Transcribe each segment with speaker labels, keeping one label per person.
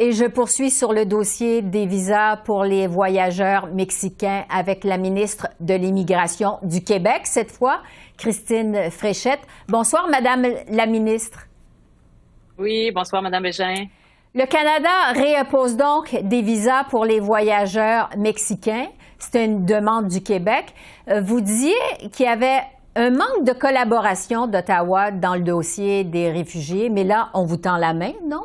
Speaker 1: Et je poursuis sur le dossier des visas pour les voyageurs mexicains avec la ministre de l'Immigration du Québec, cette fois, Christine Fréchette. Bonsoir, Madame la ministre.
Speaker 2: Oui, bonsoir, Madame Bégin.
Speaker 1: Le Canada réoppose donc des visas pour les voyageurs mexicains. C'est une demande du Québec. Vous disiez qu'il y avait un manque de collaboration d'Ottawa dans le dossier des réfugiés, mais là, on vous tend la main, non?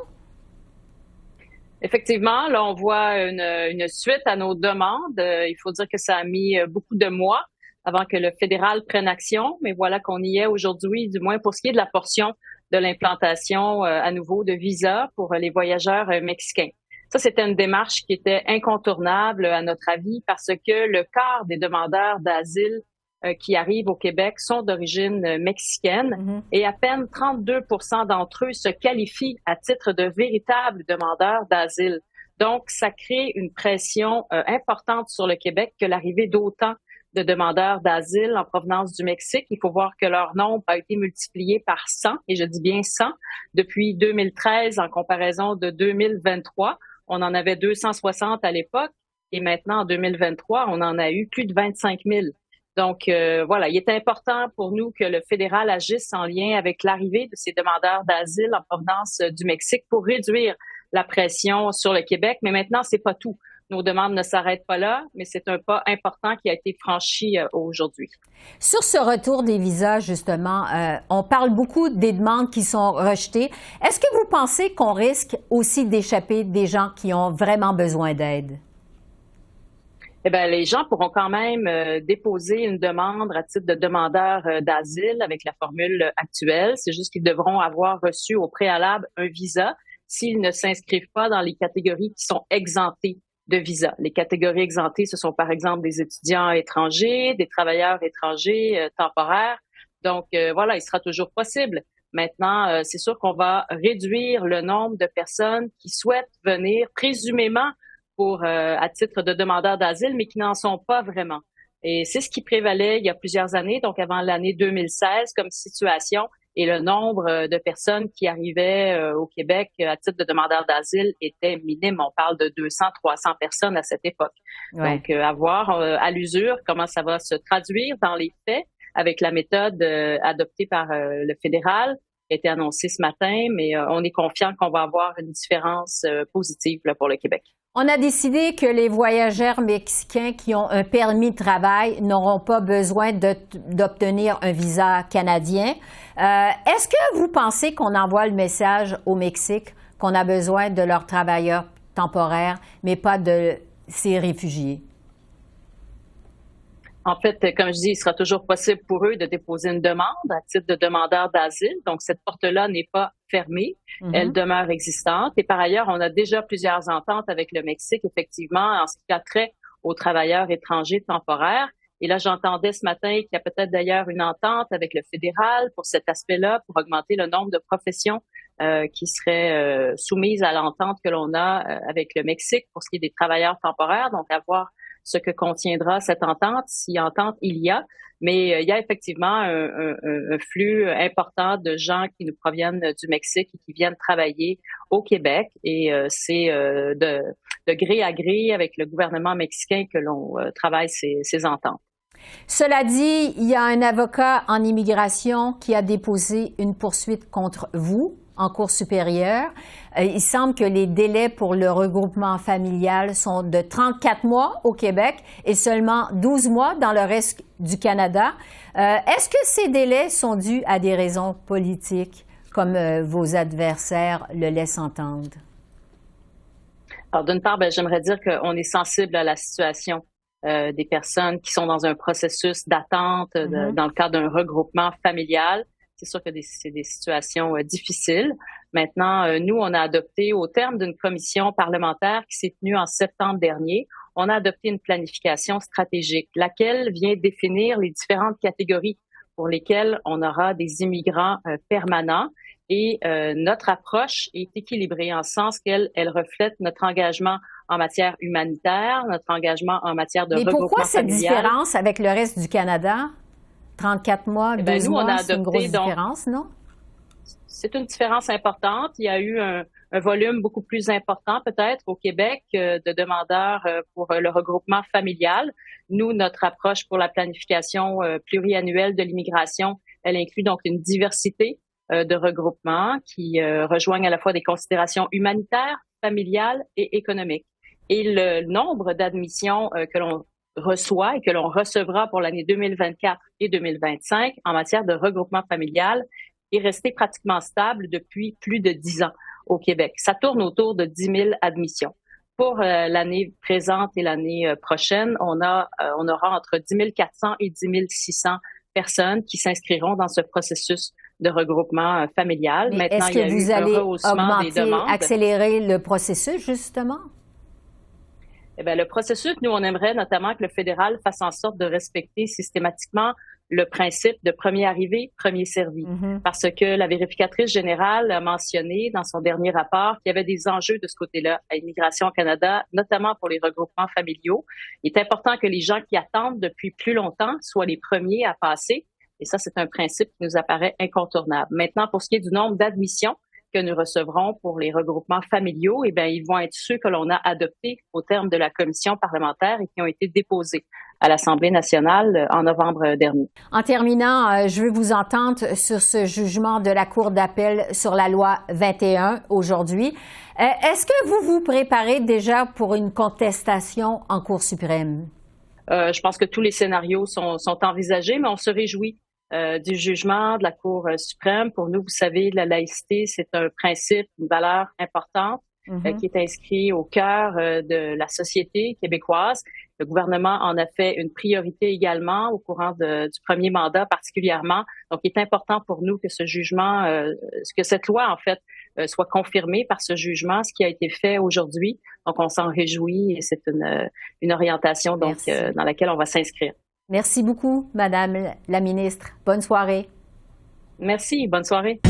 Speaker 2: Effectivement, là, on voit une suite à nos demandes. Il faut dire que ça a mis beaucoup de mois avant que le fédéral prenne action, mais voilà qu'on y est aujourd'hui, du moins pour ce qui est de la portion de l'implantation à nouveau de visas pour les voyageurs mexicains. Ça, c'était une démarche qui était incontournable à notre avis parce que le quart des demandeurs d'asile qui arrivent au Québec sont d'origine mexicaine et à peine 32 d'entre eux se qualifient à titre de véritables demandeurs d'asile. Donc, ça crée une pression importante sur le Québec que l'arrivée d'autant de demandeurs d'asile en provenance du Mexique. Il faut voir que leur nombre a été multiplié par 100, et je dis bien 100, depuis 2013 en comparaison de 2023. On en avait 260 à l'époque et maintenant, en 2023, on en a eu plus de 25 000. Donc, voilà, il est important pour nous que le fédéral agisse en lien avec l'arrivée de ces demandeurs d'asile en provenance du Mexique pour réduire la pression sur le Québec. Mais maintenant, c'est pas tout. Nos demandes ne s'arrêtent pas là, mais c'est un pas important qui a été franchi aujourd'hui.
Speaker 1: Sur ce retour des visas, justement, on parle beaucoup des demandes qui sont rejetées. Est-ce que vous pensez qu'on risque aussi d'échapper des gens qui ont vraiment besoin d'aide?
Speaker 2: Eh bien, les gens pourront quand même déposer une demande à titre de demandeur d'asile avec la formule actuelle. C'est juste qu'ils devront avoir reçu au préalable un visa s'ils ne s'inscrivent pas dans les catégories qui sont exemptées de visa. Les catégories exemptées, ce sont par exemple des étudiants étrangers, des travailleurs étrangers temporaires. Donc, voilà, il sera toujours possible. Maintenant, c'est sûr qu'on va réduire le nombre de personnes qui souhaitent venir présumément pour à titre de demandeurs d'asile, mais qui n'en sont pas vraiment. Et c'est ce qui prévalait il y a plusieurs années, donc avant l'année 2016 comme situation. Et le nombre de personnes qui arrivaient au Québec à titre de demandeurs d'asile était minime. On parle de 200, 300 personnes à cette époque. Ouais. Donc, à voir à l'usure comment ça va se traduire dans les faits avec la méthode adoptée par le fédéral qui a été annoncée ce matin, mais on est confiant qu'on va avoir une différence positive là, pour le Québec.
Speaker 1: On a décidé que les voyageurs mexicains qui ont un permis de travail n'auront pas besoin d'obtenir un visa canadien. Est-ce que vous pensez qu'on envoie le message au Mexique qu'on a besoin de leurs travailleurs temporaires, mais pas de ces réfugiés?
Speaker 2: En fait, comme je dis, il sera toujours possible pour eux de déposer une demande à titre de demandeur d'asile. Donc, cette porte-là n'est pas fermée. Elle demeure existante. Et par ailleurs, on a déjà plusieurs ententes avec le Mexique, effectivement, en ce qui a trait aux travailleurs étrangers temporaires. Et là, j'entendais ce matin qu'il y a peut-être d'ailleurs une entente avec le fédéral pour cet aspect-là, pour augmenter le nombre de professions qui seraient soumises à l'entente que l'on a avec le Mexique pour ce qui est des travailleurs temporaires. Donc, à voir ce que contiendra cette entente, si entente il y a. Mais il y a effectivement un flux important de gens qui nous proviennent du Mexique et qui viennent travailler au Québec. Et c'est de gré à gré avec le gouvernement mexicain que l'on travaille ces ententes.
Speaker 1: Cela dit, il y a un avocat en immigration qui a déposé une poursuite contre vous en Cour supérieure. Il semble que les délais pour le regroupement familial sont de 34 mois au Québec et seulement 12 mois dans le reste du Canada. Est-ce que ces délais sont dus à des raisons politiques, comme vos adversaires le laissent entendre?
Speaker 2: Alors, d'une part, j'aimerais dire qu'on est sensible à la situation des personnes qui sont dans un processus d'attente dans le cadre d'un regroupement familial. C'est sûr que c'est des situations difficiles. Maintenant, nous, on a adopté, au terme d'une commission parlementaire qui s'est tenue en septembre dernier, on a adopté une planification stratégique, laquelle vient définir les différentes catégories pour lesquelles on aura des immigrants permanents. Et notre approche est équilibrée en ce sens qu'elle reflète notre engagement en matière humanitaire, notre engagement en matière de regroupement familial.
Speaker 1: Mais pourquoi cette différence avec le reste du Canada? 34 mois, 12 mois, c'est une grosse différence, non?
Speaker 2: c'est une différence importante. Il y a eu un volume beaucoup plus important peut-être au Québec de demandeurs pour le regroupement familial. Nous, notre approche pour la planification pluriannuelle de l'immigration, elle inclut donc une diversité de regroupements qui rejoignent à la fois des considérations humanitaires, familiales et économiques. Et le nombre d'admissions que l'on reçoit et que l'on recevra pour l'année 2024 et 2025 en matière de regroupement familial est resté pratiquement stable depuis plus de 10 ans au Québec. Ça tourne autour de 10 000 admissions. Pour l'année présente et l'année prochaine, on aura entre 10 400 et 10 600 personnes qui s'inscriront dans ce processus de regroupement familial.
Speaker 1: Mais
Speaker 2: maintenant,
Speaker 1: est-ce que vous allez augmenter, accélérer le processus, justement?
Speaker 2: Eh bien, le processus, nous, on aimerait notamment que le fédéral fasse en sorte de respecter systématiquement le principe de premier arrivé, premier servi. Parce que la vérificatrice générale a mentionné dans son dernier rapport qu'il y avait des enjeux de ce côté-là à Immigration Canada, notamment pour les regroupements familiaux. Il est important que les gens qui attendent depuis plus longtemps soient les premiers à passer. Et ça, c'est un principe qui nous apparaît incontournable. Maintenant, pour ce qui est du nombre d'admissions que nous recevrons pour les regroupements familiaux, eh bien, ils vont être ceux que l'on a adoptés au terme de la commission parlementaire et qui ont été déposés à l'Assemblée nationale en novembre dernier.
Speaker 1: En terminant, je veux vous entendre sur ce jugement de la Cour d'appel sur la loi 21 aujourd'hui. Est-ce que vous vous préparez déjà pour une contestation en Cour suprême?
Speaker 2: Je pense que tous les scénarios sont envisagés, mais on se réjouit du jugement de la Cour suprême. Pour nous, vous savez, la laïcité, c'est un principe, une valeur importante qui est inscrit au cœur de la société québécoise. Le gouvernement en a fait une priorité également au courant du premier mandat particulièrement. Donc, il est important pour nous que ce jugement, que cette loi, en fait, soit confirmée par ce jugement, ce qui a été fait aujourd'hui. Donc, on s'en réjouit et c'est une orientation donc dans laquelle on va s'inscrire.
Speaker 1: Merci beaucoup, Madame la ministre. Bonne soirée.
Speaker 2: Merci. Bonne soirée.